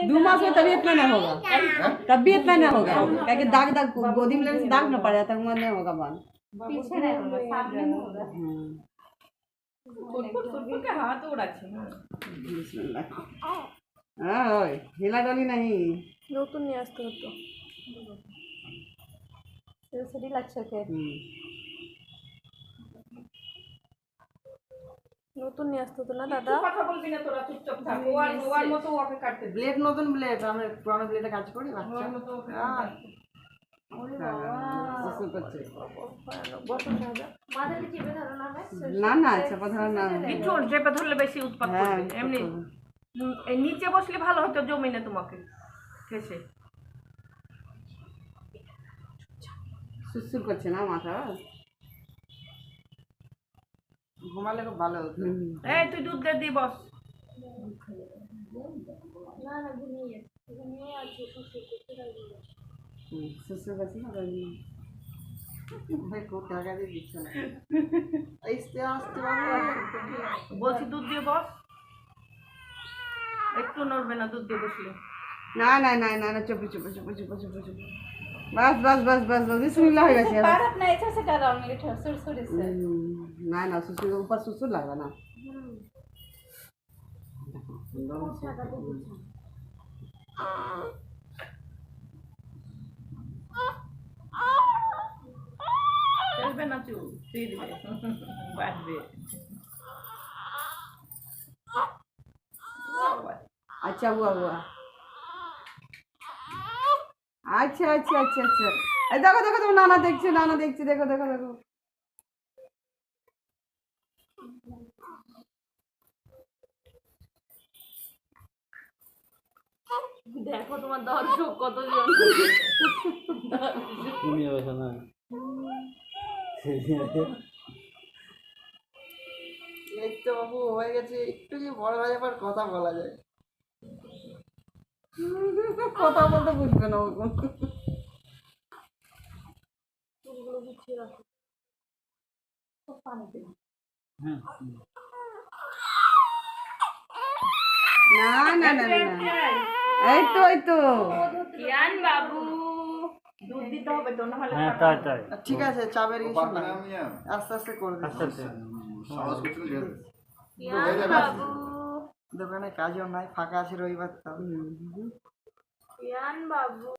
2 मास में तबीयत में नहीं होगा, तबीयत में नहीं होगा, क्योंकि दाग दाग गोदी में लेने से दाग न पड़ जाता है, नहीं होगा बाल पीछे नहीं होगा, सामने में होगा। फुटफुट के हाथ उड़ाচ্ছে না। ওই হিলাডলি नहीं নতুন নিয়ে আসতে হতো, সেটি লাগছে ওকে, নতুন নিয়ে আসতে হতো না দাদা। কথা বলবি না তোরা, চুপচাপ থাক। ওর মতো ওকে কাটতে দে। ব্লেড নতুন ব্লেড, আমি পুরনো ব্লেডে কাজ করি বাচ্চা ওর মতো ওকে ওরে বাবা, গোসল করছে বসো দাদা, মাথাতে চেপে ধরো না, না না চাপা ধরা না, কিছু চেপে ধরলে বেশি উৎপাত করবে। এমনি এই নিচে বসলে ভালো হতো, জমিনে তোমাকে কেসে সুসুর করছে না মাথা, ঘুমালে খুব ভালো হতো। এই তুই দুধ দে, দি বস। না না ঘুমিয়ে আছে, সুস্থ করতে পারবো। সুসুর করছে না ভাই, খুব টাকা দিয়ে দিচ্ছে না, আস্তে আস্তে বলছি দুধ দিয়ে বস, একটু নড়বে না দুধ দিয়ে বসলে। না না না না না চুপ চুপ চুপ চুপ চুপ চুপ बस बस बस बस बस बिस्मिल्लाह हो गया। पर अपना ऐसे से कर रहा हूं, ये सुरसुरी से ना ना सुसु के ऊपर सुसु लगा ना, চলবে না, চুপ তুই দিবে বাঁচবে। अच्छा हुआ हुआ, अच्छा अच्छा अच्छा अच्छा, देखो देखो तुम नाना देखছি, नाना देखছি, देखो देखो देखो দেখো তোমার দর্শক কতজন তুমি বসো না, এই তো বাবু হয়ে গেছে, একটু কি বড় হয়ে যাবার কথা বলা যায়, কথা বলতে বুঝবে না ওরকম। চুলগুলো গুছিয়ে রাখো, খুব পানিতে না না না না এই তো ইয়ান বাবু দুধ দিতে হবে তো, না হলে হ্যাঁ তাই তাই, ঠিক আছে, চাবের ইস্যু না, আস্তে আস্তে করে আস্তে দিচ্ছি। আস্তে ইয়ান বাবু, দোকানে কাজও নাই, ফাঁকা আছে রবিবার তো। ইয়ান বাবু।